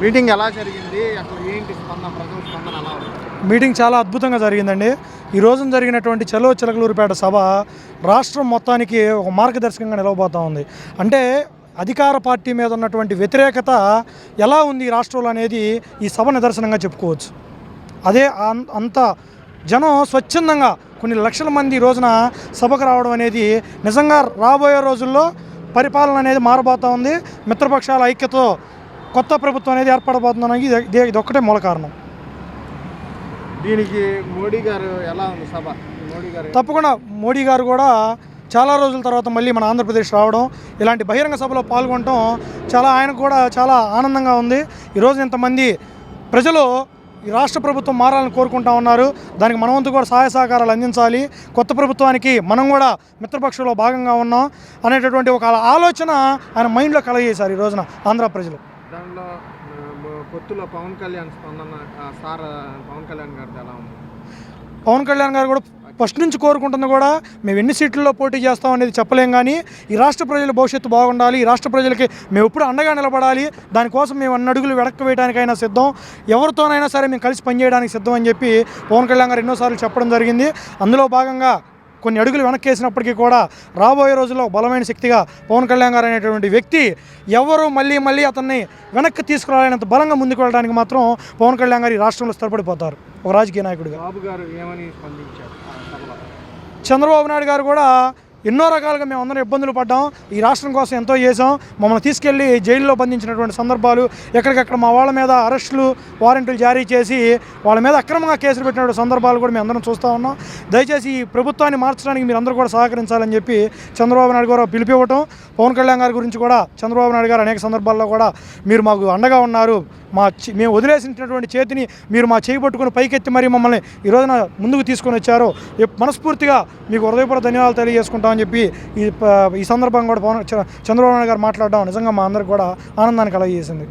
Meeting ఎలా జరిగింది? అసలు ఏంటి స్పందన, ప్రజల స్పందన ఎలా ఉంది? మీటింగ్ చాలా అద్భుతంగా జరిగిందండి. ఈ రోజున జరిగినటువంటి చలో చిలకలూరిపేట సభ రాష్ట్రం మొత్తానికి ఒక మార్గదర్శకంగా నిలవబోతూ ఉంది. అంటే అధికార పార్టీ మీద ఉన్నటువంటి వ్యతిరేకత ఎలా ఉంది ఈ రాష్ట్రంలో అనేది ఈ సభ నిదర్శనంగా చెప్పుకోవచ్చు. అదే అంత జనం స్వచ్ఛందంగా కొన్ని లక్షల మంది ఈ రోజున సభకు రావడం అనేది నిజంగా రాబోయే రోజుల్లో పరిపాలన అనేది మారబోతూ ఉంది. మిత్రపక్షాల ఐక్యతతో కొత్త ప్రభుత్వం అనేది ఏర్పడబోతుందని ఇది ఒక్కటే మూల కారణం. దీనికి మోడీ గారు ఎలా ఉంది సభ? తప్పకుండా మోడీ గారు కూడా చాలా రోజుల తర్వాత మళ్ళీ మన ఆంధ్రప్రదేశ్ రావడం, ఇలాంటి బహిరంగ సభలో పాల్గొనడం ఆయనకు కూడా చాలా ఆనందంగా ఉంది. ఈరోజు ఇంతమంది ప్రజలు ఈ రాష్ట్ర ప్రభుత్వం మారాలని కోరుకుంటా ఉన్నారు. దానికి మనవంతు కూడా సహాయ సహకారాలు అందించాలి. కొత్త ప్రభుత్వానికి మనం కూడా మిత్రపక్షంలో భాగంగా ఉన్నాం అనేటటువంటి ఒక ఆలోచన ఆయన మైండ్లో కలగజేశారు ఈ రోజున ఆంధ్ర ప్రజలు. దానిలో పొత్తులో పవన్ కళ్యాణ్ స్పందన, సార్ పవన్ కళ్యాణ్ గారిది ఎలా ఉంది? పవన్ కళ్యాణ్ గారు కూడా ఫస్ట్ నుంచి కోరుకుంటుంది కూడా మేము ఎన్ని సీట్లలో పోటీ చేస్తాం అనేది చెప్పలేం, కానీ ఈ రాష్ట్ర ప్రజల భవిష్యత్తు బాగుండాలి, ఈ రాష్ట్ర ప్రజలకి మేము ఎప్పుడు అండగా నిలబడాలి, దానికోసం మేము అన్ని అడుగులు వెనక్కి వేయడానికైనా సిద్ధం, ఎవరితోనైనా సరే మేము కలిసి పనిచేయడానికి సిద్ధం అని చెప్పి పవన్ కళ్యాణ్ గారు ఎన్నోసార్లు చెప్పడం జరిగింది. అందులో భాగంగా కొన్ని అడుగులు వెనక్కేసినప్పటికీ కూడా రాబోయే రోజుల్లో బలమైన శక్తిగా పవన్ కళ్యాణ్ గారు అనేటువంటి వ్యక్తి ఎవరు మళ్ళీ అతన్ని వెనక్కి తీసుకురాలేనంత బలంగా ముందుకు వెళ్ళడానికి మాత్రం పవన్ కళ్యాణ్ గారు ఈ రాష్ట్రంలో స్థిరపడిపోతారు ఒక రాజకీయ నాయకుడిగా. బాబు గారు ఏమని స్పందించారు? చంద్రబాబు నాయుడు గారు కూడా ఎన్నో రకాలుగా మేము అందరం ఇబ్బందులు పడ్డాం, ఈ రాష్ట్రం కోసం ఎంతో చేసాం, మమ్మల్ని తీసుకెళ్ళి జైల్లో బంధించినటువంటి సందర్భాలు, ఎక్కడికక్కడ మా వాళ్ళ మీద అరెస్టులు వారెంట్లు జారీ చేసి వాళ్ళ మీద అక్రమంగా కేసులు పెట్టినటువంటి సందర్భాలు కూడా మేము అందరం చూస్తూ ఉన్నాం. దయచేసి ఈ ప్రభుత్వాన్ని మార్చడానికి మీరు అందరూ కూడా సహకరించాలని చెప్పి చంద్రబాబు నాయుడు గారు పిలిపివ్వటం, పవన్ కళ్యాణ్ గారి గురించి కూడా చంద్రబాబు నాయుడు గారు అనేక సందర్భాల్లో కూడా మీరు మాకు అండగా ఉన్నారు, మేము వదిలేసినటువంటి చేతిని మీరు మా చేయి పట్టుకుని పైకెత్తి మరీ మమ్మల్ని ఈ రోజున ముందుకు తీసుకొని వచ్చారు, మనస్ఫూర్తిగా మీకు హృదయపూర్వక ధన్యవాదాలు తెలియజేసుకుంటామని చెప్పి ఈ సందర్భంగా కూడా చంద్రబాబు నాయుడు గారు మాట్లాడడం నిజంగా మా అందరికి కూడా ఆనందాన్ని కలగజేసింది.